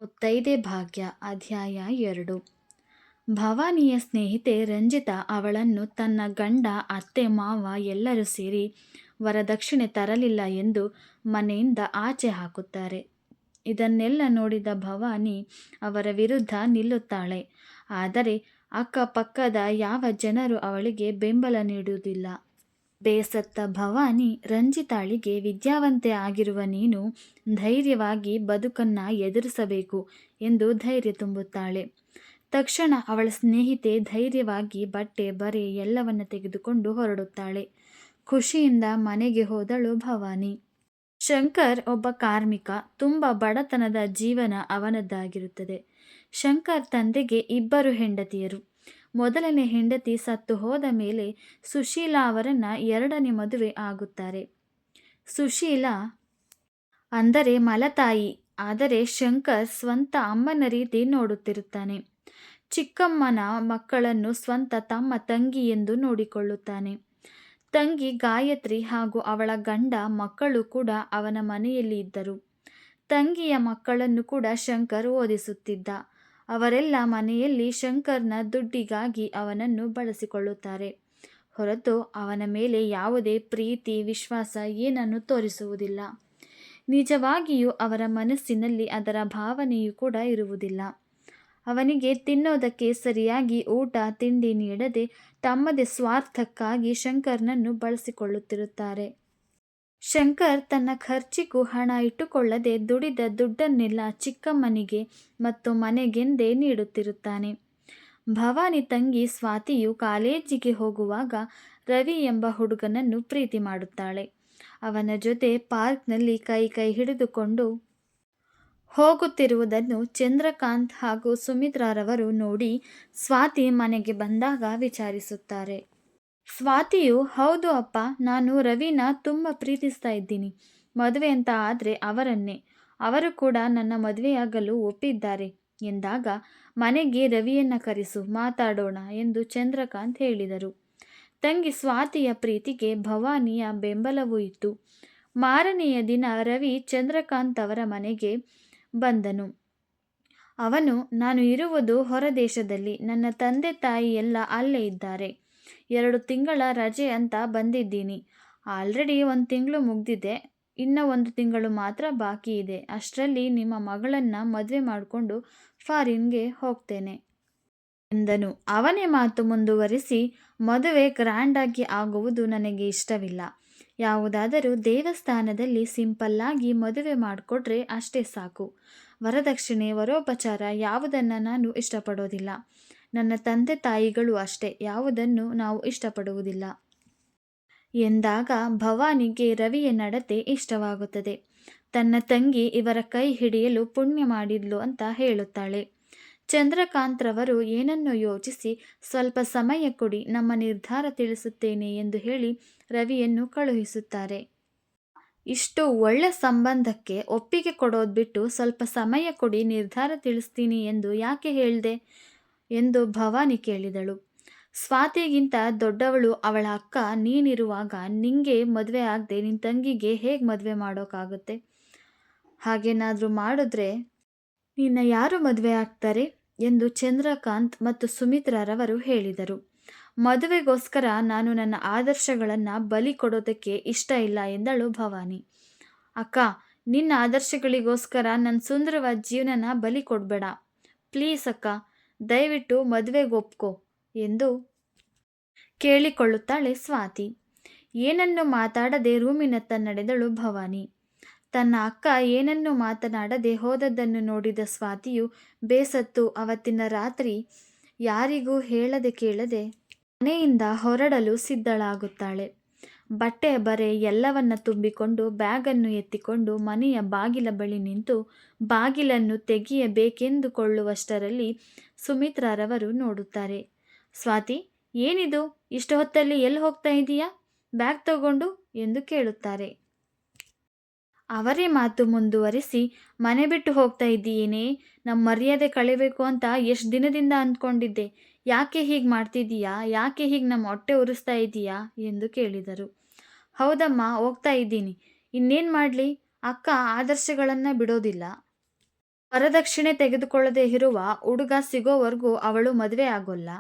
ಮುತ್ತೈದೆ ಭಾಗ್ಯ ಅಧ್ಯಾಯ 2. ಭವಾನಿಯ ಸ್ನೇಹಿತೆ ರಂಜಿತಾ ಅವಳನ್ನು ತನ್ನ ಗಂಡ, ಅತ್ತೆ, ಮಾವ ಎಲ್ಲರೂ ಸೇರಿ ವರದಕ್ಷಿಣೆ ತರಲಿಲ್ಲ ಎಂದು ಮನೆಯಿಂದ ಆಚೆ ಹಾಕುತ್ತಾರೆ. ಇದನ್ನೆಲ್ಲ ನೋಡಿದ ಭವಾನಿ ಅವರ ವಿರುದ್ಧ ನಿಲ್ಲುತ್ತಾಳೆ. ಆದರೆ ಅಕ್ಕಪಕ್ಕದ ಯಾವ ಜನರು ಅವಳಿಗೆ ಬೆಂಬಲ ನೀಡುವುದಿಲ್ಲ. ಬೇಸತ್ತ ಭವಾನಿ ರಂಜಿತಾಳಿಗೆ ವಿದ್ಯಾವಂತೆ ಆಗಿರುವ ನೀನು ಧೈರ್ಯವಾಗಿ ಬದುಕನ್ನು ಎದುರಿಸಬೇಕು ಎಂದು ಧೈರ್ಯ ತುಂಬುತ್ತಾಳೆ. ತಕ್ಷಣ ಅವಳ ಸ್ನೇಹಿತೆ ಧೈರ್ಯವಾಗಿ ಬಟ್ಟೆ ಬರೆ ಎಲ್ಲವನ್ನ ತೆಗೆದುಕೊಂಡು ಹೊರಡುತ್ತಾಳೆ. ಖುಷಿಯಿಂದ ಮನೆಗೆ ಹೋದಳು ಭವಾನಿ. ಶಂಕರ್ ಒಬ್ಬ ಕಾರ್ಮಿಕ. ತುಂಬ ಬಡತನದ ಜೀವನ ಅವನದ್ದಾಗಿರುತ್ತದೆ. ಶಂಕರ್ ತಂದೆಗೆ 2 ಹೆಂಡತಿಯರು. ಮೊದಲನೇ ಹೆಂಡತಿ ಸತ್ತು ಹೋದ ಮೇಲೆ ಸುಶೀಲಾ ಅವರನ್ನು 2ನೇ ಮದುವೆ ಆಗುತ್ತಾರೆ. ಸುಶೀಲಾ ಅಂದರೆ ಮಲತಾಯಿ. ಆದರೆ ಶಂಕರ್ ಸ್ವಂತ ಅಮ್ಮನ ರೀತಿ ನೋಡುತ್ತಿರುತ್ತಾನೆ. ಚಿಕ್ಕಮ್ಮನ ಮಕ್ಕಳನ್ನು ಸ್ವಂತ ತಮ್ಮ ತಂಗಿ ಎಂದು ನೋಡಿಕೊಳ್ಳುತ್ತಾನೆ. ತಂಗಿ ಗಾಯತ್ರಿ ಹಾಗೂ ಅವಳ ಗಂಡ ಮಕ್ಕಳು ಕೂಡ ಅವನ ಮನೆಯಲ್ಲಿ ಇದ್ದರು. ತಂಗಿಯ ಮಕ್ಕಳನ್ನು ಕೂಡ ಶಂಕರ್ ಓದಿಸುತ್ತಿದ್ದ. ಅವರೆಲ್ಲ ಮನೆಯಲ್ಲಿ ಶಂಕರ್ನ ದುಡ್ಡಿಗಾಗಿ ಅವನನ್ನು ಬಳಸಿಕೊಳ್ಳುತ್ತಾರೆ ಹೊರತು ಅವನ ಮೇಲೆ ಯಾವುದೇ ಪ್ರೀತಿ, ವಿಶ್ವಾಸ ಏನನ್ನು ತೋರಿಸುವುದಿಲ್ಲ. ನಿಜವಾಗಿಯೂ ಅವರ ಮನಸ್ಸಿನಲ್ಲಿ ಅದರ ಭಾವನೆಯೂ ಕೂಡ ಇರುವುದಿಲ್ಲ. ಅವನಿಗೆ ತಿನ್ನೋದಕ್ಕೆ ಸರಿಯಾಗಿ ಊಟ ತಿಂಡಿ ನೀಡದೆ ತಮ್ಮದೇ ಸ್ವಾರ್ಥಕ್ಕಾಗಿ ಶಂಕರ್ನನ್ನು ಬಳಸಿಕೊಳ್ಳುತ್ತಿರುತ್ತಾರೆ. ಶಂಕರ್ ತನ್ನ ಖರ್ಚಿಗೂ ಹಣ ಇಟ್ಟುಕೊಳ್ಳದೆ ದುಡಿದ ದುಡ್ಡನ್ನೆಲ್ಲ ಚಿಕ್ಕಮ್ಮನಿಗೆ ಮತ್ತು ಮನೆಗೆಂದೇ ನೀಡುತ್ತಿರುತ್ತಾನೆ. ಭವಾನಿ ತಂಗಿ ಸ್ವಾತಿಯು ಕಾಲೇಜಿಗೆ ಹೋಗುವಾಗ ರವಿ ಎಂಬ ಹುಡುಗನನ್ನು ಪ್ರೀತಿ ಮಾಡುತ್ತಾಳೆ. ಅವನ ಜೊತೆ ಪಾರ್ಕ್ನಲ್ಲಿ ಕೈ ಹಿಡಿದುಕೊಂಡು ಹೋಗುತ್ತಿರುವುದನ್ನು ಚಂದ್ರಕಾಂತ್ ಹಾಗೂ ಸುಮಿತ್ರಾರವರು ನೋಡಿ ಸ್ವಾತಿ ಮನೆಗೆ ಬಂದಾಗ ವಿಚಾರಿಸುತ್ತಾರೆ. ಸ್ವಾತಿಯು, ಹೌದು ಅಪ್ಪ, ನಾನು ರವಿನ ತುಂಬ ಪ್ರೀತಿಸ್ತಾ ಇದ್ದೀನಿ. ಮದುವೆ ಅಂತ ಆದರೆ ಅವರನ್ನೇ. ಅವರು ಕೂಡ ನನ್ನ ಮದುವೆಯಾಗಲು ಒಪ್ಪಿದ್ದಾರೆ ಎಂದಾಗ ಮನೆಗೆ ರವಿಯನ್ನು ಕರೆಸು, ಮಾತಾಡೋಣ ಎಂದು ಚಂದ್ರಕಾಂತ್ ಹೇಳಿದರು. ತಂಗಿ ಸ್ವಾತಿಯ ಪ್ರೀತಿಗೆ ಭವಾನಿಯ ಬೆಂಬಲವೂ ಇತ್ತು. ಮಾರನೆಯ ದಿನ ರವಿ ಚಂದ್ರಕಾಂತ್ ಅವರ ಮನೆಗೆ ಬಂದನು. ಅವನು, ನಾನು ಇರುವುದು ಹೊರದೇಶದಲ್ಲಿ, ನನ್ನ ತಂದೆ ತಾಯಿ ಎಲ್ಲ ಅಲ್ಲೇ ಇದ್ದಾರೆ. 2 ತಿಂಗಳ ರಜೆ ಅಂತ ಬಂದಿದ್ದೀನಿ. ಆಲ್ರೆಡಿ 1 ತಿಂಗಳು ಮುಗ್ದಿದೆ. ಇನ್ನು 1 ತಿಂಗಳು ಮಾತ್ರ ಬಾಕಿ ಇದೆ. ಅಷ್ಟರಲ್ಲಿ ನಿಮ್ಮ ಮಗಳನ್ನು ಮದುವೆ ಮಾಡಿಕೊಂಡು ಫಾರಿನ್ಗೆ ಹೋಗ್ತೇನೆ ಎಂದನು. ಅವನೇ ಮಾತು ಮುಂದುವರಿಸಿ, ಮದುವೆ ಗ್ರ್ಯಾಂಡಾಗಿ ಆಗುವುದು ನನಗೆ ಇಷ್ಟವಿಲ್ಲ. ಯಾವುದಾದರೂ ದೇವಸ್ಥಾನದಲ್ಲಿ ಸಿಂಪಲ್ಲಾಗಿ ಮದುವೆ ಮಾಡಿಕೊಟ್ರೆ ಅಷ್ಟೇ ಸಾಕು. ವರದಕ್ಷಿಣೆ, ವರೋಪಚಾರ ಯಾವುದನ್ನು ನಾನು ಇಷ್ಟಪಡೋದಿಲ್ಲ. ನನ್ನ ತಂದೆ ತಾಯಿಗಳು ಅಷ್ಟೇ, ಯಾವುದನ್ನು ನಾವು ಇಷ್ಟಪಡುವುದಿಲ್ಲ ಎಂದಾಗ ಭವಾನಿಗೆ ರವಿಯ ನಡತೆ ಇಷ್ಟವಾಗುತ್ತದೆ. ತನ್ನ ತಂಗಿ ಇವರ ಕೈ ಹಿಡಿಯಲು ಪುಣ್ಯ ಮಾಡಿದ್ಲು ಅಂತ ಹೇಳುತ್ತಾಳೆ. ಚಂದ್ರಕಾಂತ್ರವರು ಏನನ್ನೋ ಯೋಚಿಸಿ, ಸ್ವಲ್ಪ ಸಮಯ ಕೊಡಿ, ನಮ್ಮ ನಿರ್ಧಾರ ತಿಳಿಸುತ್ತೇನೆ ಎಂದು ಹೇಳಿ ರವಿಯನ್ನು ಕಳುಹಿಸುತ್ತಾರೆ. ಇಷ್ಟು ಒಳ್ಳೆ ಸಂಬಂಧಕ್ಕೆ ಒಪ್ಪಿಗೆ ಕೊಡೋದು ಬಿಟ್ಟು ಸ್ವಲ್ಪ ಸಮಯ ಕೊಡಿ, ನಿರ್ಧಾರ ತಿಳಿಸ್ತೀನಿ ಎಂದು ಯಾಕೆ ಹೇಳಿದೆ ಎಂದು ಭವಾನಿ ಕೇಳಿದಳು. ಸ್ವಾತಿಗಿಂತ ದೊಡ್ಡವಳು ಅವಳ ಅಕ್ಕ ನೀನಿರುವಾಗ ನಿಂಗೆ ಮದುವೆ ಆಗದೆ ನಿನ್ನ ತಂಗಿಗೆ ಹೇಗೆ ಮದುವೆ ಮಾಡೋಕ್ಕಾಗುತ್ತೆ? ಹಾಗೇನಾದರೂ ಮಾಡಿದ್ರೆ ನಿನ್ನ ಯಾರು ಮದುವೆ ಆಗ್ತಾರೆ ಎಂದು ಚಂದ್ರಕಾಂತ್ ಮತ್ತು ಸುಮಿತ್ರಾರವರು ಹೇಳಿದರು. ಮದುವೆಗೋಸ್ಕರ ನಾನು ನನ್ನ ಆದರ್ಶಗಳನ್ನು ಬಲಿ ಕೊಡೋದಕ್ಕೆ ಇಷ್ಟ ಇಲ್ಲ ಎಂದಳು ಭವಾನಿ. ಅಕ್ಕ, ನಿನ್ನ ಆದರ್ಶಗಳಿಗೋಸ್ಕರ ನನ್ನ ಸುಂದರವಾದ ಜೀವನನ ಬಲಿ ಕೊಡಬೇಡ. ಪ್ಲೀಸ್ ಅಕ್ಕ, ದಯವಿಟ್ಟು ಮದುವೆಗೆ ಒಪ್ಕೋ ಎಂದು ಕೇಳಿಕೊಳ್ಳುತ್ತಾಳೆ ಸ್ವಾತಿ. ಏನನ್ನು ಮಾತಾಡದೆ ರೂಮಿನತ್ತ ನಡೆದಳು ಭವಾನಿ. ತನ್ನ ಅಕ್ಕ ಏನನ್ನೂ ಮಾತನಾಡದೆ ಹೋದದ್ದನ್ನು ನೋಡಿದ ಸ್ವಾತಿಯು ಬೇಸತ್ತು ಅವತ್ತಿನ ರಾತ್ರಿ ಯಾರಿಗೂ ಹೇಳದೆ ಕೇಳದೆ ಮನೆಯಿಂದ ಹೊರಡಲು ಸಿದ್ಧಳಾಗುತ್ತಾಳೆ. ಬಟ್ಟೆ ಬರೆ ಎಲ್ಲವನ್ನ ತುಂಬಿಕೊಂಡು ಬ್ಯಾಗನ್ನು ಎತ್ತಿಕೊಂಡು ಮನೆಯ ಬಾಗಿಲ ಬಳಿ ನಿಂತು ಬಾಗಿಲನ್ನು ತೆಗೆಯಬೇಕೆಂದುಕೊಳ್ಳುವಷ್ಟರಲ್ಲಿ ಸುಮಿತ್ರಾರವರು ನೋಡುತ್ತಾರೆ. ಸ್ವಾತಿ, ಏನಿದು, ಇಷ್ಟು ಹೊತ್ತಲ್ಲಿ ಎಲ್ಲಿ ಹೋಗ್ತಾ ಇದೀಯಾ? ಬ್ಯಾಗ್ ತಗೊಂಡು ಎಂದು ಕೇಳುತ್ತಾರೆ. ಅವರೇ ಮಾತು ಮುಂದುವರಿಸಿ, ಮನೆ ಬಿಟ್ಟು ಹೋಗ್ತಾ ಇದ್ದೀಯೇನೇ? ನಮ್ಮ ಮರ್ಯಾದೆ ಕಳಿಬೇಕು ಅಂತ ಎಷ್ಟು ದಿನದಿಂದ ಅಂದ್ಕೊಂಡಿದ್ದೆ. ಯಾಕೆ ಹೀಗೆ ಮಾಡ್ತಿದ್ದೀಯಾ? ಯಾಕೆ ಹೀಗೆ ನಮ್ಮ ಹೊಟ್ಟೆ ಉರಿಸ್ತಾ ಇದ್ದೀಯಾ ಎಂದು ಕೇಳಿದರು. ಹೌದಮ್ಮ, ಹೋಗ್ತಾ ಇದ್ದೀನಿ. ಇನ್ನೇನು ಮಾಡಲಿ, ಅಕ್ಕ ಆದರ್ಶಗಳನ್ನು ಬಿಡೋದಿಲ್ಲ. ವರದಕ್ಷಿಣೆ ತೆಗೆದುಕೊಳ್ಳದೆ ಇರುವ ಹುಡುಗ ಸಿಗೋವರೆಗೂ ಅವಳು ಮದುವೆ ಆಗೋಲ್ಲ.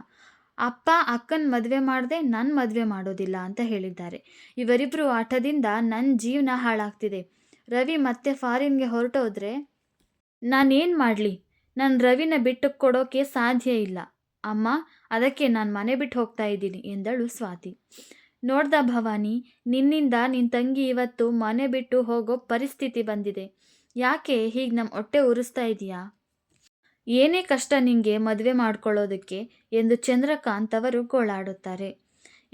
ಅಪ್ಪ ಅಕ್ಕನ ಮದುವೆ ಮಾಡದೆ ನನ್ನ ಮದುವೆ ಮಾಡೋದಿಲ್ಲ ಅಂತ ಹೇಳಿದ್ದಾರೆ. ಇವರಿಬ್ಬರು ಆಟದಿಂದ ನನ್ನ ಜೀವನ ಹಾಳಾಗ್ತಿದೆ. ರವಿ ಮತ್ತೆ ಫಾರಿನ್ಗೆ ಹೊರಟೋದ್ರೆ ನಾನೇನು ಮಾಡಲಿ? ನಾನು ರವಿನ ಬಿಟ್ಟು ಕೊಡೋಕೆ ಸಾಧ್ಯ ಇಲ್ಲ ಅಮ್ಮ. ಅದಕ್ಕೆ ನಾನು ಮನೆ ಬಿಟ್ಟು ಹೋಗ್ತಾ ಇದ್ದೀನಿ ಎಂದಳು ಸ್ವಾತಿ. ನೋಡ್ದ ಭವಾನಿ, ನಿನ್ನಿಂದ ನಿನ್ನ ತಂಗಿ ಇವತ್ತು ಮನೆ ಬಿಟ್ಟು ಹೋಗೋ ಪರಿಸ್ಥಿತಿ ಬಂದಿದೆ. ಯಾಕೆ ಹೀಗೆ ನಮ್ಮ ಹೊಟ್ಟೆ ಉರಿಸ್ತಾ ಇದೀಯಾ? ಏನೇ ಕಷ್ಟ ನಿಂಗೆ ಮದುವೆ ಮಾಡ್ಕೊಳ್ಳೋದಕ್ಕೆ ಎಂದು ಚಂದ್ರಕಾಂತ್ ಅವರು ಗೋಳಾಡುತ್ತಾರೆ.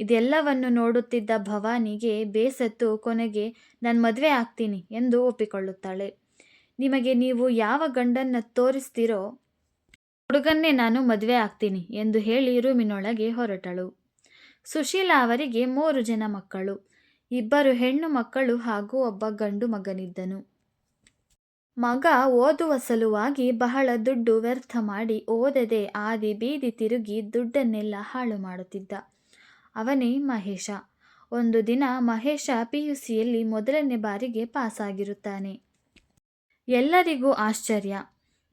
ಇದೆಲ್ಲವನ್ನು ನೋಡುತ್ತಿದ್ದ ಭವಾನಿಗೆ ಬೇಸತ್ತು ಕೊನೆಗೆ ನಾನು ಮದುವೆ ಆಗ್ತೀನಿ ಎಂದು ಒಪ್ಪಿಕೊಳ್ಳುತ್ತಾಳೆ. ನಿಮಗೆ ನೀವು ಯಾವ ಗಂಡನ್ನ ತೋರಿಸ್ತೀರೋ ಹುಡುಗನ್ನೇ ನಾನು ಮದುವೆ ಆಗ್ತೀನಿ ಎಂದು ಹೇಳಿ ರೂಮಿನೊಳಗೆ ಹೊರಟಳು. ಸುಶೀಲಾ ಅವರಿಗೆ 3 ಜನ ಮಕ್ಕಳು. 2 ಹೆಣ್ಣು ಮಕ್ಕಳು ಹಾಗೂ ಒಬ್ಬ ಗಂಡು ಮಗನಿದ್ದನು. ಮಗ ಓದುವ ಸಲುವಾಗಿ ಬಹಳ ದುಡ್ಡು ವ್ಯರ್ಥ ಮಾಡಿ ಓದದೆ ಆದಿ ಬೀದಿ ತಿರುಗಿ ದುಡ್ಡನ್ನೆಲ್ಲ ಹಾಳು ಮಾಡುತ್ತಿದ್ದ. ಅವನೇ ಮಹೇಶ. ಒಂದು ದಿನ ಮಹೇಶ PUCಯಲ್ಲಿ ಮೊದಲನೇ ಬಾರಿಗೆ ಪಾಸಾಗಿರುತ್ತಾನೆ. ಎಲ್ಲರಿಗೂ ಆಶ್ಚರ್ಯ.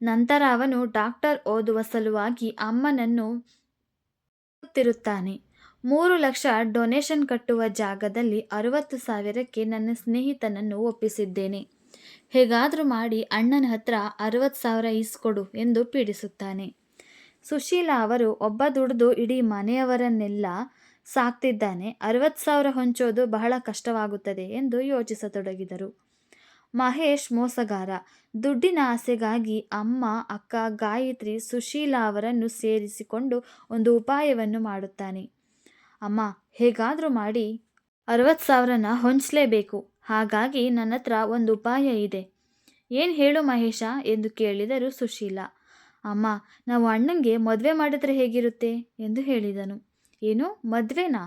ನಂತರ ಅವನು ಡಾಕ್ಟರ್ ಓದುವ ಸಲುವಾಗಿ ಅಮ್ಮನನ್ನು ಹುಡುಕುತ್ತಿರುತ್ತಾನೆ. 3 ಲಕ್ಷ ಡೊನೇಷನ್ ಕಟ್ಟುವ ಜಾಗದಲ್ಲಿ 60,000ಕ್ಕೆ ನನ್ನ ಸ್ನೇಹಿತನನ್ನು ಒಪ್ಪಿಸಿದ್ದೇನೆ. ಹೇಗಾದರೂ ಮಾಡಿ ಅಣ್ಣನ ಹತ್ರ 60,000 ಇಸ್ಕೊಡು ಎಂದು ಪೀಡಿಸುತ್ತಾನೆ. ಸುಶೀಲಾ ಅವರು ಒಬ್ಬ ದುಡಿದು ಇಡೀ ಮನೆಯವರನ್ನೆಲ್ಲ ಸಾಕ್ತಿದ್ದಾನೆ, 60,000 ಹೊಂಚೋದು ಬಹಳ ಕಷ್ಟವಾಗುತ್ತದೆ ಎಂದು ಯೋಚಿಸತೊಡಗಿದರು. ಮಹೇಶ್ ಮೋಸಗಾರ. ದುಡ್ಡಿನ ಆಸೆಗಾಗಿ ಅಮ್ಮ, ಅಕ್ಕ, ಗಾಯತ್ರಿ, ಸುಶೀಲಾ ಅವರನ್ನು ಸೇರಿಸಿಕೊಂಡು ಒಂದು ಉಪಾಯವನ್ನು ಮಾಡುತ್ತಾನೆ. ಅಮ್ಮ, ಹೇಗಾದರೂ ಮಾಡಿ 60,000ನ ಹೊಂಚಲೇಬೇಕು. ಹಾಗಾಗಿ ನನ್ನ ಹತ್ರ ಒಂದು ಉಪಾಯ ಇದೆ. ಏನು ಹೇಳು ಮಹೇಶ ಎಂದು ಕೇಳಿದರು ಸುಶೀಲಾ. ಅಮ್ಮ, ನಾವು ಅಣ್ಣಂಗೆ ಮದುವೆ ಮಾಡಿದ್ರೆ ಹೇಗಿರುತ್ತೆ ಎಂದು ಹೇಳಿದನು. ಏನು ಮದುವೆನಾ?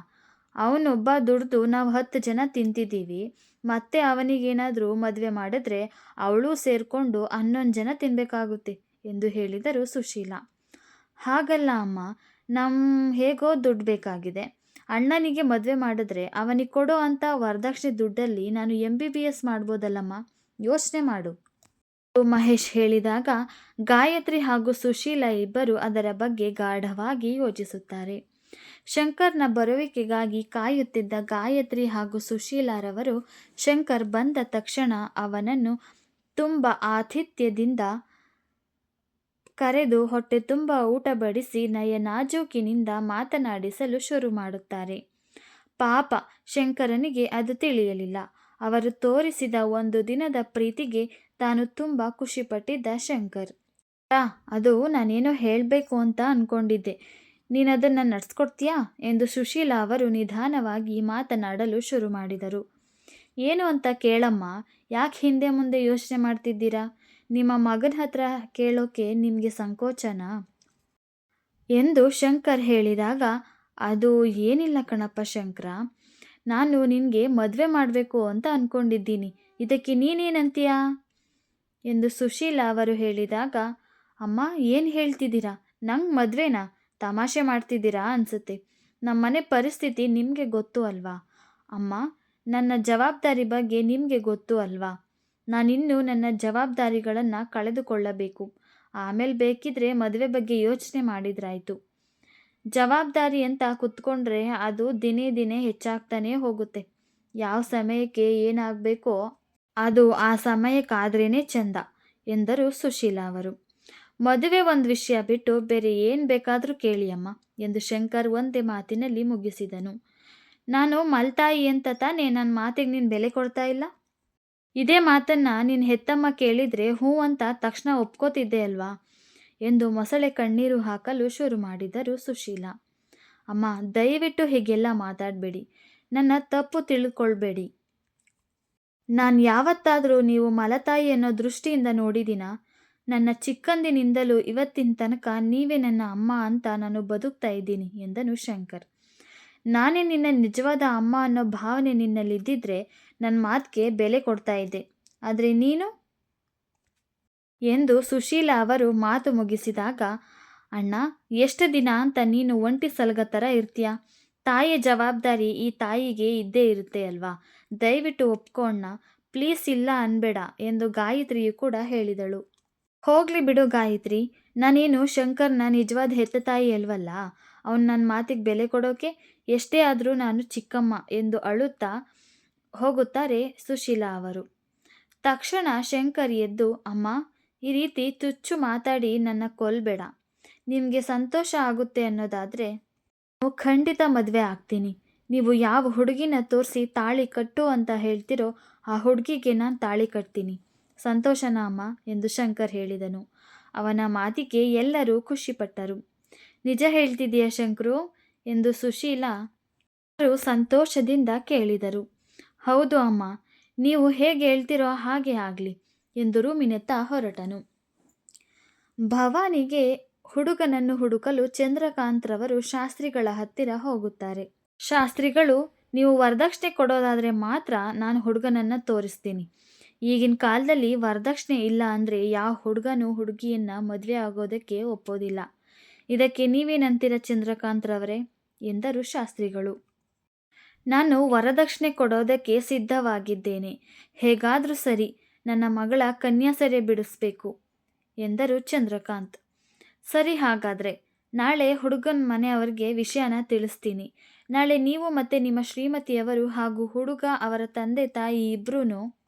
ಅವನೊಬ್ಬ ದುಡ್ದು ನಾವು 10 ಜನ ತಿಂತಿದ್ದೀವಿ. ಮತ್ತೆ ಅವನಿಗೇನಾದರೂ ಮದುವೆ ಮಾಡಿದ್ರೆ ಅವಳೂ ಸೇರಿಕೊಂಡು 11 ಜನ ತಿನ್ನಬೇಕಾಗುತ್ತೆ ಎಂದು ಹೇಳಿದರು ಸುಶೀಲಾ. ಹಾಗಲ್ಲ ಅಮ್ಮ, ಹೇಗೋ ದುಡ್ಡು ಬೇಕಾಗಿದೆ. ಅಣ್ಣನಿಗೆ ಮದುವೆ ಮಾಡಿದ್ರೆ ಅವನಿಗೆ ಕೊಡೋ ಅಂಥ ವರದಕ್ಷಿಣೆ ದುಡ್ಡಲ್ಲಿ ನಾನು MBBS ಮಾಡ್ಬೋದಲ್ಲಮ್ಮ, ಯೋಚನೆ ಮಾಡು ಮಹೇಶ್ ಹೇಳಿದಾಗ ಗಾಯತ್ರಿ ಹಾಗೂ ಸುಶೀಲಾ ಇಬ್ಬರು ಅದರ ಬಗ್ಗೆ ಗಾಢವಾಗಿ ಯೋಚಿಸುತ್ತಾರೆ. ಶಂಕರ್ನ ಬರುವಿಕೆಗಾಗಿ ಕಾಯುತ್ತಿದ್ದ ಗಾಯತ್ರಿ ಹಾಗೂ ಸುಶೀಲಾರವರು ಶಂಕರ್ ಬಂದ ತಕ್ಷಣ ಅವನನ್ನು ತುಂಬ ಆತಿಥ್ಯದಿಂದ ಕರೆದು ಹೊಟ್ಟೆ ತುಂಬ ಊಟ ಬಡಿಸಿ ನಯನಾಜೂಕಿನಿಂದ ಮಾತನಾಡಿಸಲು ಶುರು ಮಾಡುತ್ತಾರೆ. ಪಾಪ ಶಂಕರನಿಗೆ ಅದು ತಿಳಿಯಲಿಲ್ಲ. ಅವರು ತೋರಿಸಿದ ಒಂದು ದಿನದ ಪ್ರೀತಿಗೆ ತಾನು ತುಂಬ ಖುಷಿಪಟ್ಟಿದ್ದ ಶಂಕರ್. ಅದು ನಾನೇನೋ ಹೇಳಬೇಕು ಅಂತ ಅಂದ್ಕೊಂಡಿದ್ದೆ, ನೀನದನ್ನು ನಡೆಸ್ಕೊಡ್ತೀಯಾ ಎಂದು ಸುಶೀಲಾ ಅವರು ನಿಧಾನವಾಗಿ ಮಾತನಾಡಲು ಶುರು ಮಾಡಿದರು. ಏನು ಅಂತ ಕೇಳಮ್ಮ, ಯಾಕೆ ಹಿಂದೆ ಮುಂದೆ ಯೋಚನೆ ಮಾಡ್ತಿದ್ದೀರಾ? ನಿಮ್ಮ ಮಗನ ಹತ್ರ ಕೇಳೋಕೆ ನಿಮಗೆ ಸಂಕೋಚನಾ ಎಂದು ಶಂಕರ್ ಹೇಳಿದಾಗ, ಅದು ಏನಿಲ್ಲ ಕಣಪ್ಪ ಶಂಕರ, ನಾನು ನಿನಗೆ ಮದುವೆ ಮಾಡಬೇಕು ಅಂತ ಅಂದ್ಕೊಂಡಿದ್ದೀನಿ. ಇದಕ್ಕೆ ನೀನೇನಂತೀಯಾ ಎಂದು ಸುಶೀಲಾ ಅವರು ಹೇಳಿದಾಗ, ಅಮ್ಮ ಏನು ಹೇಳ್ತಿದ್ದೀರಾ? ನಂಗೆ ಮದುವೆನಾ? ತಮಾಷೆ ಮಾಡ್ತಿದ್ದೀರಾ ಅನಿಸುತ್ತೆ. ನಮ್ಮನೆ ಪರಿಸ್ಥಿತಿ ನಿಮಗೆ ಗೊತ್ತು ಅಲ್ವಾ ಅಮ್ಮ? ನನ್ನ ಜವಾಬ್ದಾರಿ ಬಗ್ಗೆ ನಿಮಗೆ ಗೊತ್ತು ಅಲ್ವಾ? ನಾನಿನ್ನೂ ನನ್ನ ಜವಾಬ್ದಾರಿಗಳನ್ನು ಕಳೆದುಕೊಳ್ಳಬೇಕು. ಆಮೇಲೆ ಬೇಕಿದ್ರೆ ಮದುವೆ ಬಗ್ಗೆ ಯೋಚನೆ ಮಾಡಿದ್ರಾಯ್ತು. ಜವಾಬ್ದಾರಿ ಅಂತ ಕೂತ್ಕೊಂಡ್ರೆ ಅದು ದಿನೇ ದಿನೇ ಹೆಚ್ಚಾಗ್ತಾನೇ ಹೋಗುತ್ತೆ. ಯಾವ ಸಮಯಕ್ಕೆ ಏನಾಗಬೇಕೋ ಅದು ಆ ಸಮಯಕ್ಕಾದ್ರೇ ಚೆಂದ ಎಂದರು ಸುಶೀಲಾ ಅವರು. ಮದುವೆ ಒಂದು ವಿಷಯ ಬಿಟ್ಟು ಬೇರೆ ಏನು ಬೇಕಾದರೂ ಕೇಳಿಯಮ್ಮ ಎಂದು ಶಂಕರ್ ಒಂದೇ ಮಾತಿನಲ್ಲಿ ಮುಗಿಸಿದನು. ನಾನು ಮಲ್ತಾಯಿ ಅಂತ ತಾನೇ ನನ್ನ ಮಾತಿಗೆ ನೀನು ಬೆಲೆ ಕೊಡ್ತಾ ಇಲ್ಲ? ಇದೇ ಮಾತನ್ನು ನಿನ್ನ ಹೆತ್ತಮ್ಮ ಕೇಳಿದರೆ ಹ್ಞೂ ಅಂತ ತಕ್ಷಣ ಒಪ್ಕೋತಿದ್ದೆ ಅಲ್ವಾ ಎಂದು ಮೊಸಳೆ ಕಣ್ಣೀರು ಹಾಕಲು ಶುರು ಮಾಡಿದರು ಸುಶೀಲಾ. ಅಮ್ಮ, ದಯವಿಟ್ಟು ಹೀಗೆಲ್ಲ ಮಾತಾಡಬೇಡಿ. ನನ್ನ ತಪ್ಪು ತಿಳ್ಕೊಳ್ಬೇಡಿ. ನಾನು ಯಾವತ್ತಾದರೂ ನೀವು ಮಲತಾಯಿ ಅನ್ನೋ ದೃಷ್ಟಿಯಿಂದ ನೋಡಿದ್ದೀನಾ? ನನ್ನ ಚಿಕ್ಕಂದಿನಿಂದಲೂ ಇವತ್ತಿನ ತನಕ ನೀವೇ ನನ್ನ ಅಮ್ಮ ಅಂತ ನಾನು ಬದುಕ್ತಾ ಇದ್ದೀನಿ ಎಂದನು ಶಂಕರ್. ನಾನೇ ನಿನ್ನ ನಿಜವಾದ ಅಮ್ಮ ಅನ್ನೋ ಭಾವನೆ ನಿನ್ನಲ್ಲಿದ್ದಿದ್ರೆ ನನ್ನ ಮಾತಿಗೆ ಬೆಲೆ ಕೊಡ್ತಾ ಇದ್ದೆ. ಆದರೆ ನೀನು ಎಂದು ಸುಶೀಲಾ ಅವರು ಮಾತು ಮುಗಿಸಿದಾಗ, ಅಣ್ಣ, ಎಷ್ಟು ದಿನ ಅಂತ ನೀನು ಒಂಟಿ ಸಲಗ ಥರ ಇರ್ತೀಯ? ತಾಯಿಯ ಜವಾಬ್ದಾರಿ ಈ ತಾಯಿಗೆ ಇದ್ದೇ ಇರುತ್ತೆ ಅಲ್ವಾ? ದಯವಿಟ್ಟು ಒಪ್ಕೋ ಅಣ್ಣ, ಪ್ಲೀಸ್, ಇಲ್ಲ ಅನ್ಬೇಡ ಎಂದು ಗಾಯತ್ರಿಯು ಕೂಡ ಹೇಳಿದಳು. ಹೋಗ್ಲಿ ಬಿಡು ಗಾಯತ್ರಿ, ನಾನೇನು ಶಂಕರ್ನ ನಿಜವಾದ ಹೆತ್ತ ತಾಯಿ ಅಲ್ವಲ್ಲ. ಅವನು ನನ್ನ ಮಾತಿಗೆ ಬೆಲೆ ಕೊಡೋಕೆ ಎಷ್ಟೇ ಆದರೂ ನಾನು ಚಿಕ್ಕಮ್ಮ ಎಂದು ಅಳುತ್ತಾ ಹೋಗುತ್ತಾರೆ ಸುಶೀಲಾ ಅವರು. ತಕ್ಷಣ ಶಂಕರ್ ಎದ್ದು, ಅಮ್ಮ, ಈ ರೀತಿ ತುಚ್ಚು ಮಾತಾಡಿ ನನ್ನ ಕೊಲ್ಬೇಡ. ನಿಮಗೆ ಸಂತೋಷ ಆಗುತ್ತೆ ಅನ್ನೋದಾದರೆ ನಾನು ಖಂಡಿತ ಮದುವೆ ಆಗ್ತೀನಿ. ನೀವು ಯಾವ ಹುಡುಗಿನ ತೋರಿಸಿ ತಾಳಿ ಕಟ್ಟು ಅಂತ ಹೇಳ್ತಿರೋ ಆ ಹುಡುಗಿಗೆ ನಾನು ತಾಳಿ ಕಟ್ತೀನಿ. ಸಂತೋಷನಾ ಅಮ್ಮ ಎಂದು ಶಂಕರ್ ಹೇಳಿದನು. ಅವನ ಮಾತಿಗೆ ಎಲ್ಲರೂ ಖುಷಿಪಟ್ಟರು. ನಿಜ ಹೇಳ್ತಿದೀಯ ಶಂಕರು ಎಂದು ಸುಶೀಲಾ ಅವರು ಸಂತೋಷದಿಂದ ಕೇಳಿದರು. ಹೌದು ಅಮ್ಮ, ನೀವು ಹೇಗೆ ಹೇಳ್ತಿರೋ ಹಾಗೆ ಆಗಲಿ ಎಂದು ರೂಮಿನತ್ತ ಹೊರಟನು. ಭವಾನಿಗೆ ಹುಡುಗನನ್ನು ಹುಡುಕಲು ಚಂದ್ರಕಾಂತ್ರವರು ಶಾಸ್ತ್ರಿಗಳ ಹತ್ತಿರ ಹೋಗುತ್ತಾರೆ. ಶಾಸ್ತ್ರಿಗಳು, ನೀವು ವರದಕ್ಷಿಣೆ ಕೊಡೋದಾದರೆ ಮಾತ್ರ ನಾನು ಹುಡುಗನನ್ನು ತೋರಿಸ್ತೀನಿ. ಈಗಿನ ಕಾಲದಲ್ಲಿ ವರದಕ್ಷಿಣೆ ಇಲ್ಲ ಅಂದರೆ ಯಾವ ಹುಡುಗನೂ ಹುಡುಗಿಯನ್ನು ಮದುವೆ ಆಗೋದಕ್ಕೆ ಒಪ್ಪೋದಿಲ್ಲ. ಇದಕ್ಕೆ ನೀವೇನಂತೀರ ಚಂದ್ರಕಾಂತ್ರವರೇ ಎಂದರು ಶಾಸ್ತ್ರಿಗಳು. ನಾನು ವರದಕ್ಷಿಣೆ ಕೊಡೋದಕ್ಕೆ ಸಿದ್ಧವಾಗಿದ್ದೇನೆ. ಹೇಗಾದರೂ ಸರಿ ನನ್ನ ಮಗಳ ಕನ್ಯಾಸರೆ ಬಿಡಿಸ್ಬೇಕು ಎಂದರು ಚಂದ್ರಕಾಂತ್. ಸರಿ, ಹಾಗಾದರೆ ನಾಳೆ ಹುಡುಗನ ಮನೆಯವರಿಗೆ ವಿಷಯನ ತಿಳಿಸ್ತೀನಿ. ನಾಳೆ ನೀವು ಮತ್ತು ನಿಮ್ಮ ಶ್ರೀಮತಿಯವರು ಹಾಗೂ ಹುಡುಗ ಅವರ ತಂದೆ ತಾಯಿ ಇಬ್ಬರೂ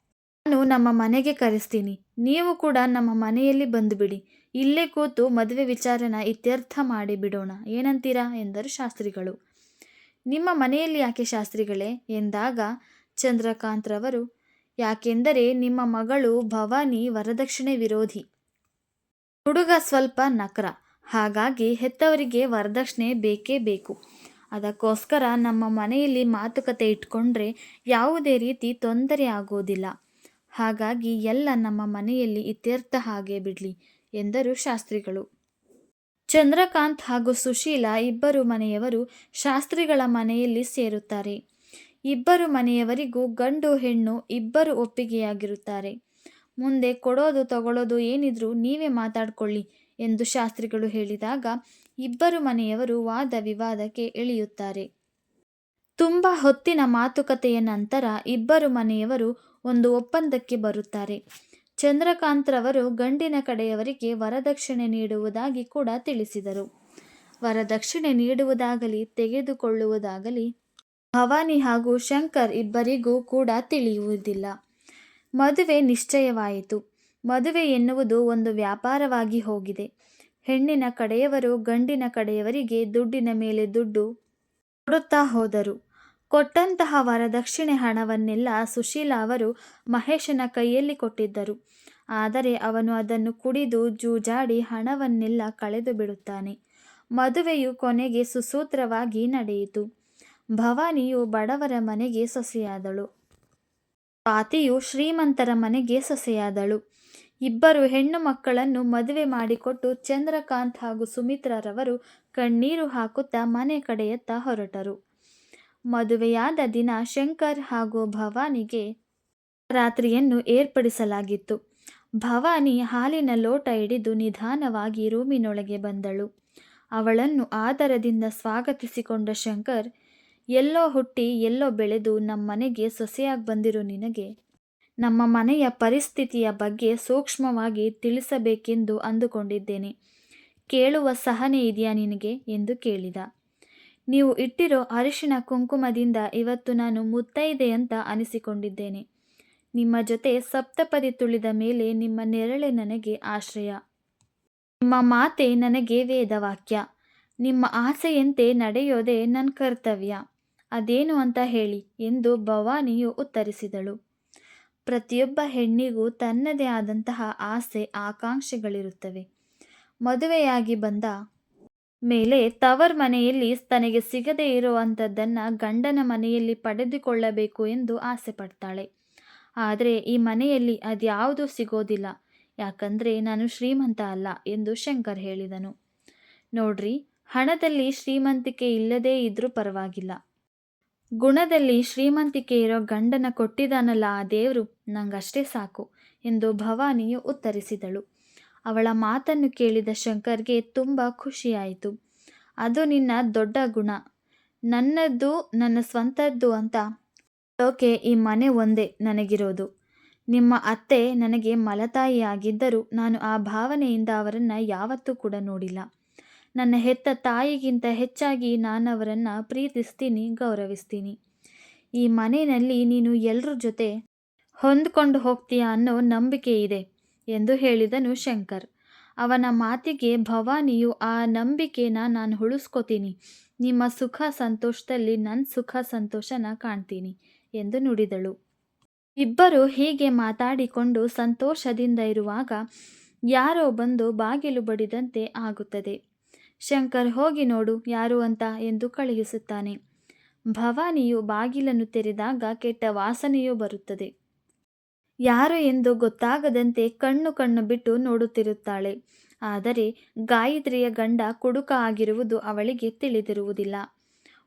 ನಾನು ನಮ್ಮ ಮನೆಗೆ ಕರೆಸ್ತೀನಿ. ನೀವು ಕೂಡ ನಮ್ಮ ಮನೆಯಲ್ಲಿ ಬಂದುಬಿಡಿ. ಇಲ್ಲೇ ಕೂತು ಮದುವೆ ವಿಚಾರನ ಇತ್ಯರ್ಥ ಮಾಡಿ ಬಿಡೋಣ, ಏನಂತೀರಾ ಎಂದರು ಶಾಸ್ತ್ರಿಗಳು. ನಿಮ್ಮ ಮನೆಯಲ್ಲಿ ಯಾಕೆ ಶಾಸ್ತ್ರಿಗಳೇ ಎಂದಾಗ ಚಂದ್ರಕಾಂತ್ರವರು, ಯಾಕೆಂದರೆ ನಿಮ್ಮ ಮಗಳು ಭವಾನಿ ವರದಕ್ಷಿಣೆ ವಿರೋಧಿ. ಹುಡುಗ ಸ್ವಲ್ಪ ನಕರ, ಹಾಗಾಗಿ ಹೆತ್ತವರಿಗೆ ವರದಕ್ಷಿಣೆ ಬೇಕೇ ಬೇಕು. ಅದಕ್ಕೋಸ್ಕರ ನಮ್ಮ ಮನೆಯಲ್ಲಿ ಮಾತುಕತೆ ಇಟ್ಕೊಂಡ್ರೆ ಯಾವುದೇ ರೀತಿ ತೊಂದರೆ ಆಗೋದಿಲ್ಲ. ಹಾಗಾಗಿ ಎಲ್ಲ ನಮ್ಮ ಮನೆಯಲ್ಲಿ ಇತ್ಯರ್ಥ ಹಾಗೆ ಬಿಡಲಿ ಎಂದರು ಶಾಸ್ತ್ರಿಗಳು. ಚಂದ್ರಕಾಂತ್ ಹಾಗೂ ಸುಶೀಲಾ ಇಬ್ಬರು ಮನೆಯವರು ಶಾಸ್ತ್ರಿಗಳ ಮನೆಯಲ್ಲಿ ಸೇರುತ್ತಾರೆ. ಇಬ್ಬರು ಮನೆಯವರಿಗೂ ಗಂಡು ಹೆಣ್ಣು ಇಬ್ಬರು ಒಪ್ಪಿಗೆಯಾಗಿರುತ್ತಾರೆ. ಮುಂದೆ ಕೊಡೋದು ತಗೊಳ್ಳೋದು ಏನಿದ್ರೂ ನೀವೇ ಮಾತಾಡ್ಕೊಳ್ಳಿ ಎಂದು ಶಾಸ್ತ್ರಿಗಳು ಹೇಳಿದಾಗ ಇಬ್ಬರು ಮನೆಯವರು ವಾದ ವಿವಾದಕ್ಕೆ ಇಳಿಯುತ್ತಾರೆ. ತುಂಬ ಹೊತ್ತಿನ ಮಾತುಕತೆಯ ನಂತರ ಇಬ್ಬರು ಮನೆಯವರು ಒಂದು ಒಪ್ಪಂದಕ್ಕೆ ಬರುತ್ತಾರೆ. ಚಂದ್ರಕಾಂತ್ರವರು ಗಂಡಿನ ಕಡೆಯವರಿಗೆ ವರದಕ್ಷಿಣೆ ನೀಡುವುದಾಗಿ ಕೂಡ ತಿಳಿಸಿದರು. ವರದಕ್ಷಿಣೆ ನೀಡುವುದಾಗಲಿ ತೆಗೆದುಕೊಳ್ಳುವುದಾಗಲಿ ಭವಾನಿ ಹಾಗೂ ಶಂಕರ್ ಇಬ್ಬರಿಗೂ ಕೂಡ ತಿಳಿಯುವುದಿಲ್ಲ. ಮದುವೆ ನಿಶ್ಚಯವಾಯಿತು. ಮದುವೆ ಎನ್ನುವುದು ಒಂದು ವ್ಯಾಪಾರವಾಗಿ ಹೋಗಿದೆ. ಹೆಣ್ಣಿನ ಕಡೆಯವರು ಗಂಡಿನ ಕಡೆಯವರಿಗೆ ದುಡ್ಡಿನ ಮೇಲೆ ದುಡ್ಡು ಕೊಡುತ್ತಾ ಹೋದರು. ಕೊಟ್ಟಂತಹ ವರದಕ್ಷಿಣೆ ಹಣವನ್ನೆಲ್ಲ ಸುಶೀಲಾ ಅವರು ಮಹೇಶನ ಕೈಯಲ್ಲಿ ಕೊಟ್ಟಿದ್ದರು. ಆದರೆ ಅವನು ಅದನ್ನು ಕುಡಿದು ಜೂಜಾಡಿ ಹಣವನ್ನೆಲ್ಲ ಕಳೆದು ಬಿಡುತ್ತಾನೆ. ಮದುವೆಯು ಕೊನೆಗೆ ಸುಸೂತ್ರವಾಗಿ ನಡೆಯಿತು. ಭವಾನಿಯು ಬಡವರ ಮನೆಗೆ ಸೊಸೆಯಾದಳು. ಸ್ವಾತಿಯು ಶ್ರೀಮಂತರ ಮನೆಗೆ ಸೊಸೆಯಾದಳು. ಇಬ್ಬರು ಹೆಣ್ಣು ಮಕ್ಕಳನ್ನು ಮದುವೆ ಮಾಡಿಕೊಟ್ಟು ಚಂದ್ರಕಾಂತ್ ಹಾಗೂ ಸುಮಿತ್ರರವರು ಕಣ್ಣೀರು ಹಾಕುತ್ತಾ ಮನೆ ಕಡೆಯತ್ತ ಹೊರಟರು. ಮದುವೆಯಾದ ದಿನ ಶಂಕರ್ ಹಾಗೂ ಭವಾನಿಗೆ ರಾತ್ರಿಯನ್ನು ಏರ್ಪಡಿಸಲಾಗಿತ್ತು. ಭವಾನಿ ಹಾಲಿನ ಲೋಟ ಹಿಡಿದು ನಿಧಾನವಾಗಿ ರೂಮಿನೊಳಗೆ ಬಂದಳು. ಅವಳನ್ನು ಆದರದಿಂದ ಸ್ವಾಗತಿಸಿಕೊಂಡ ಶಂಕರ್, ಎಲ್ಲೋ ಹುಟ್ಟಿ ಎಲ್ಲೋ ಬೆಳೆದು ನಮ್ಮನೆಗೆ ಸೊಸೆಯಾಗಿ ಬಂದಿರೋ ನಿನಗೆ ನಮ್ಮ ಮನೆಯ ಪರಿಸ್ಥಿತಿಯ ಬಗ್ಗೆ ಸೂಕ್ಷ್ಮವಾಗಿ ತಿಳಿಸಬೇಕೆಂದು ಅಂದುಕೊಂಡಿದ್ದೇನೆ. ಕೇಳುವ ಸಹನೆ ಇದೆಯಾ ನಿನಗೆ ಎಂದು ಕೇಳಿದ. ನೀವು ಇಟ್ಟಿರೋ ಅರಿಶಿಣ ಕುಂಕುಮದಿಂದ ಇವತ್ತು ನಾನು ಮುತ್ತೈದೆ ಅಂತ ಅನಿಸಿಕೊಂಡಿದ್ದೇನೆ. ನಿಮ್ಮ ಜೊತೆ ಸಪ್ತಪದಿ ತುಳಿದ ಮೇಲೆ ನಿಮ್ಮ ನೆರಳೆ ನನಗೆ ಆಶ್ರಯ. ನಿಮ್ಮ ಮಾತೆ ನನಗೆ ವೇದವಾಕ್ಯ. ನಿಮ್ಮ ಆಸೆಯಂತೆ ನಡೆಯೋದೇ ನನ್ನ ಕರ್ತವ್ಯ. ಅದೇನು ಅಂತ ಹೇಳಿ ಎಂದು ಭವಾನಿಯು ಉತ್ತರಿಸಿದಳು. ಪ್ರತಿಯೊಬ್ಬ ಹೆಣ್ಣಿಗೂ ತನ್ನದೇ ಆದಂತಹ ಆಸೆ ಆಕಾಂಕ್ಷೆಗಳಿರುತ್ತವೆ. ಮದುವೆಯಾಗಿ ಬಂದ ಮೇಲೆ ತವರ್ ಮನೆಯಲ್ಲಿ ತನಗೆ ಸಿಗದೇ ಇರುವಂಥದ್ದನ್ನು ಗಂಡನ ಮನೆಯಲ್ಲಿ ಪಡೆದುಕೊಳ್ಳಬೇಕು ಎಂದು ಆಸೆ ಪಡ್ತಾಳೆ. ಆದರೆ ಈ ಮನೆಯಲ್ಲಿ ಅದ್ಯಾವುದೂ ಸಿಗೋದಿಲ್ಲ, ಯಾಕಂದರೆ ನಾನು ಶ್ರೀಮಂತ ಅಲ್ಲ ಎಂದು ಶಂಕರ್ ಹೇಳಿದನು. ನೋಡ್ರಿ, ಹಣದಲ್ಲಿ ಶ್ರೀಮಂತಿಕೆ ಇಲ್ಲದೇ ಇದ್ರೂ ಪರವಾಗಿಲ್ಲ, ಗುಣದಲ್ಲಿ ಶ್ರೀಮಂತಿಕೆ ಇರೋ ಗಂಡನ ಕೊಟ್ಟಿದ್ದಾನಲ್ಲ ಆ ದೇವರು, ನಂಗಷ್ಟೇ ಸಾಕು ಎಂದು ಭವಾನಿಯು ಉತ್ತರಿಸಿದಳು. ಅವಳ ಮಾತನ್ನು ಕೇಳಿದ ಶಂಕರ್ಗೆ ತುಂಬ ಖುಷಿಯಾಯಿತು. ಅದು ನಿನ್ನ ದೊಡ್ಡ ಗುಣ. ನನ್ನದು, ನನ್ನ ಸ್ವಂತದ್ದು ಅಂತ ಹೇಳೋಕೆ ಈ ಮನೆ ಒಂದೇ ನನಗಿರೋದು. ನಿಮ್ಮ ಅತ್ತೆ ನನಗೆ ಮಲತಾಯಿಯಾಗಿದ್ದರೂ ನಾನು ಆ ಭಾವನೆಯಿಂದ ಅವರನ್ನು ಯಾವತ್ತೂ ಕೂಡ ನೋಡಿಲ್ಲ. ನನ್ನ ಹೆತ್ತ ತಾಯಿಗಿಂತ ಹೆಚ್ಚಾಗಿ ನಾನು ಅವರನ್ನು ಪ್ರೀತಿಸ್ತೀನಿ, ಗೌರವಿಸ್ತೀನಿ. ಈ ಮನೆಯಲ್ಲಿ ನೀನು ಎಲ್ಲರ ಜೊತೆ ಹೊಂದ್ಕೊಂಡು ಹೋಗ್ತೀಯ ಅನ್ನೋ ನಂಬಿಕೆ ಇದೆ ಎಂದು ಹೇಳಿದನು ಶಂಕರ್. ಅವನ ಮಾತಿಗೆ ಭವಾನಿಯು, ಆ ನಂಬಿಕೆನ ನಾನು ಉಳಿಸ್ಕೋತೀನಿ. ನಿಮ್ಮ ಸುಖ ಸಂತೋಷದಲ್ಲಿ ನನ್ನ ಸುಖ ಸಂತೋಷನ ಕಾಣ್ತೀನಿ ಎಂದು ನುಡಿದಳು. ಇಬ್ಬರು ಹೀಗೆ ಮಾತಾಡಿಕೊಂಡು ಸಂತೋಷದಿಂದ ಇರುವಾಗ ಯಾರೋ ಬಂದು ಬಾಗಿಲು ಬಡಿದಂತೆ ಆಗುತ್ತದೆ. ಶಂಕರ್ ಹೋಗಿ ನೋಡು ಯಾರು ಅಂತ ಎಂದು ಕಳುಹಿಸುತ್ತಾನೆ. ಭವಾನಿಯು ಬಾಗಿಲನ್ನು ತೆರೆದಾಗ ಕೆಟ್ಟ ವಾಸನೆಯೂ ಬರುತ್ತದೆ. ಯಾರು ಎಂದು ಗೊತ್ತಾಗದಂತೆ ಕಣ್ಣು ಬಿಟ್ಟು ನೋಡುತ್ತಿರುತ್ತಾಳೆ. ಆದರೆ ಗಾಯತ್ರಿಯ ಗಂಡ ಕುಡುಕ ಆಗಿರುವುದು ಅವಳಿಗೆ ತಿಳಿದಿರುವುದಿಲ್ಲ.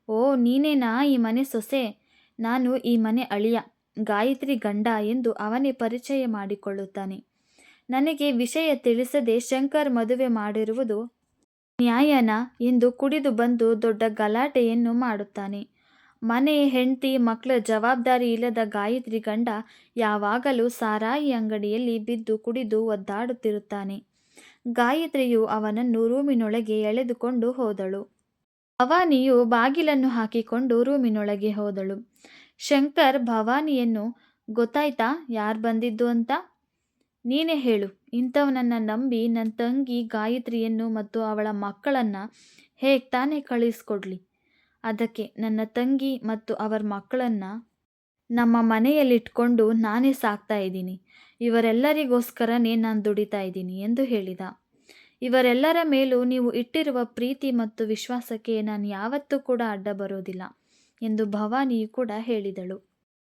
ಓ, ನೀನೇನಾ ಈ ಮನೆ ಸೊಸೆ? ನಾನು ಈ ಮನೆ ಅಳಿಯ, ಗಾಯತ್ರಿ ಗಂಡ ಎಂದು ಅವನೇ ಪರಿಚಯ ಮಾಡಿಕೊಳ್ಳುತ್ತಾನೆ. ನನಗೆ ವಿಷಯ ತಿಳಿಸದೆ ಶಂಕರ್ ಮದುವೆ ಮಾಡಿರುವುದು ನ್ಯಾಯನಾ ಎಂದು ಕುಡಿದು ಬಂದು ದೊಡ್ಡ ಗಲಾಟೆಯನ್ನು ಮಾಡುತ್ತಾನೆ. ಮನೆ, ಹೆಂಡತಿ, ಮಕ್ಕಳ ಜವಾಬ್ದಾರಿ ಇಲ್ಲದ ಗಾಯತ್ರಿ ಗಂಡ ಯಾವಾಗಲೂ ಸಾರಾಯಿ ಅಂಗಡಿಯಲ್ಲಿ ಬಿದ್ದು ಕುಡಿದು ಒದ್ದಾಡುತ್ತಿರುತ್ತಾನೆ. ಗಾಯತ್ರಿಯು ಅವನನ್ನು ರೂಮಿನೊಳಗೆ ಎಳೆದುಕೊಂಡು ಹೋದಳು. ಭವಾನಿಯು ಬಾಗಿಲನ್ನು ಹಾಕಿಕೊಂಡು ರೂಮಿನೊಳಗೆ ಹೋದಳು. ಶಂಕರ್ ಭವಾನಿಯನ್ನು, ಗೊತ್ತಾಯ್ತಾ ಯಾರು ಬಂದಿದ್ದು ಅಂತ? ನೀನೇ ಹೇಳು. ಇಂಥವನನ್ನು ನಂಬಿ ನನ್ನ ತಂಗಿ ಗಾಯತ್ರಿಯನ್ನು ಮತ್ತು ಅವಳ ಮಕ್ಕಳನ್ನು ಹೇಗೆ ತಾನೇ ಕಳಿಸ್ಕೊಡ್ಲಿ? ಅದಕ್ಕೆ ನನ್ನ ತಂಗಿ ಮತ್ತು ಅವರ ಮಕ್ಕಳನ್ನು ನಮ್ಮ ಮನೆಯಲ್ಲಿಟ್ಕೊಂಡು ನಾನೇ ಸಾಕ್ತಾ ಇದ್ದೀನಿ. ಇವರೆಲ್ಲರಿಗೋಸ್ಕರನೇ ನಾನು ದುಡಿತಾ ಇದ್ದೀನಿ ಎಂದು ಹೇಳಿದ. ಇವರೆಲ್ಲರ ಮೇಲೂ ನೀವು ಇಟ್ಟಿರುವ ಪ್ರೀತಿ ಮತ್ತು ವಿಶ್ವಾಸಕ್ಕೆ ನಾನು ಯಾವತ್ತೂ ಕೂಡ ಅಡ್ಡ ಬರೋದಿಲ್ಲ ಎಂದು ಭವಾನಿಯು ಕೂಡ ಹೇಳಿದಳು.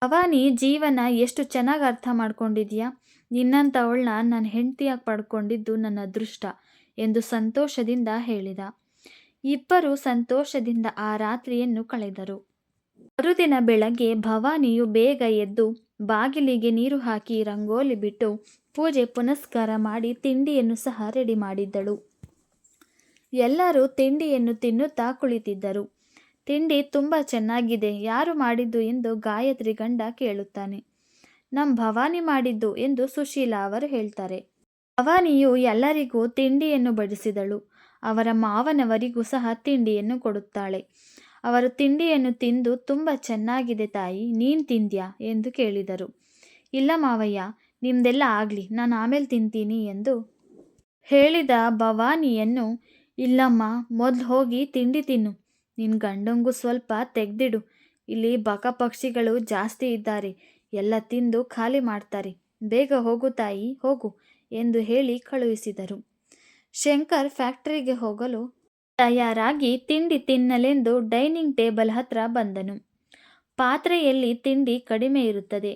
ಭವಾನಿ, ಜೀವನ ಎಷ್ಟು ಚೆನ್ನಾಗಿ ಅರ್ಥ ಮಾಡ್ಕೊಂಡಿದ್ಯಾ. ನಿನ್ನಂಥವಳನ್ನ ನಾನು ಹೆಂಡತಿಯಾಗಿ ಪಡ್ಕೊಂಡಿದ್ದು ನನ್ನ ಅದೃಷ್ಟ ಎಂದು ಸಂತೋಷದಿಂದ ಹೇಳಿದ. ಇಬ್ಬರು ಸಂತೋಷದಿಂದ ಆ ರಾತ್ರಿಯನ್ನು ಕಳೆದರು. ಮರುದಿನ ಬೆಳಗ್ಗೆ ಭವಾನಿಯು ಬೇಗ ಎದ್ದು ಬಾಗಿಲಿಗೆ ನೀರು ಹಾಕಿ ರಂಗೋಲಿ ಬಿಟ್ಟು ಪೂಜೆ ಪುನಸ್ಕಾರ ಮಾಡಿ ತಿಂಡಿಯನ್ನು ಸಹ ರೆಡಿ ಮಾಡಿದ್ದಳು. ಎಲ್ಲರೂ ತಿಂಡಿಯನ್ನು ತಿನ್ನುತ್ತಾ ಕುಳಿತಿದ್ದರು. ತಿಂಡಿ ತುಂಬ ಚೆನ್ನಾಗಿದೆ, ಯಾರು ಮಾಡಿದ್ದು ಎಂದು ಗಾಯತ್ರಿ ಗಂಡ ಕೇಳುತ್ತಾನೆ. ನಮ್ಮ ಭವಾನಿ ಮಾಡಿದ್ದು ಎಂದು ಸುಶೀಲಾ ಅವರು ಹೇಳ್ತಾರೆ. ಭವಾನಿಯು ಎಲ್ಲರಿಗೂ ತಿಂಡಿಯನ್ನು ಬಡಿಸಿದಳು. ಅವರ ಮಾವನವರಿಗೂ ಸಹ ತಿಂಡಿಯನ್ನು ಕೊಡುತ್ತಾಳೆ. ಅವರು ತಿಂಡಿಯನ್ನು ತಿಂದು ತುಂಬ ಚೆನ್ನಾಗಿದೆ ತಾಯಿ, ನೀನು ತಿಂದ್ಯಾ ಎಂದು ಕೇಳಿದರು. ಇಲ್ಲ ಮಾವಯ್ಯ, ನಿಮ್ದೆಲ್ಲ ಆಗಲಿ, ನಾನು ಆಮೇಲೆ ತಿಂತೀನಿ ಎಂದು ಹೇಳಿದ ಭವಾನಿಯನ್ನು, ಇಲ್ಲಮ್ಮ, ಮೊದಲು ಹೋಗಿ ತಿಂಡಿ ತಿನ್ನು. ನಿನ್ನ ಗಂಡಂಗೂ ಸ್ವಲ್ಪ ತೆಗೆದಿಡು. ಇಲ್ಲಿ ಬಕ ಪಕ್ಷಿಗಳು ಜಾಸ್ತಿ ಇದ್ದಾರೆ, ಎಲ್ಲ ತಿಂದು ಖಾಲಿ ಮಾಡ್ತಾರೆ. ಬೇಗ ಹೋಗು ತಾಯಿ, ಹೋಗು ಎಂದು ಹೇಳಿ ಕಳುಹಿಸಿದರು. ಶಂಕರ್ ಫ್ಯಾಕ್ಟರಿಗೆ ಹೋಗಲು ತಯಾರಾಗಿ ತಿಂಡಿ ತಿನ್ನಲೆಂದು ಡೈನಿಂಗ್ ಟೇಬಲ್ ಹತ್ರ ಬಂದನು. ಪಾತ್ರೆಯಲ್ಲಿ ತಿಂಡಿ ಕಡಿಮೆ ಇರುತ್ತದೆ.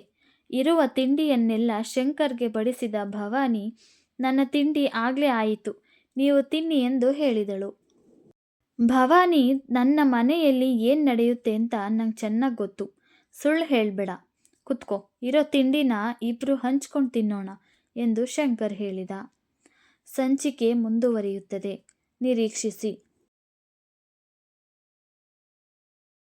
ಇರುವ ತಿಂಡಿಯನ್ನೆಲ್ಲ ಶಂಕರ್ಗೆ ಬಡಿಸಿದ ಭವಾನಿ, ನನ್ನ ತಿಂಡಿ ಆಗಲೇ ಆಯಿತು, ನೀವು ತಿನ್ನಿ ಎಂದು ಹೇಳಿದಳು. ಭವಾನಿ, ನನ್ನ ಮನೆಯಲ್ಲಿ ಏನು ನಡೆಯುತ್ತೆ ಅಂತ ನಂಗೆ ಚೆನ್ನಾಗಿ ಗೊತ್ತು, ಸುಳ್ಳು ಹೇಳಬೇಡ, ಕುತ್ಕೋ, ಇರೋ ತಿಂಡಿನ ಇಬ್ಬರು ಹಂಚ್ಕೊಂಡು ತಿನ್ನೋಣ ಎಂದು ಶಂಕರ್ ಹೇಳಿದ. ಸಂಚಿಕೆ ಮುಂದುವರಿಯುತ್ತದೆ, ನಿರೀಕ್ಷಿಸಿ.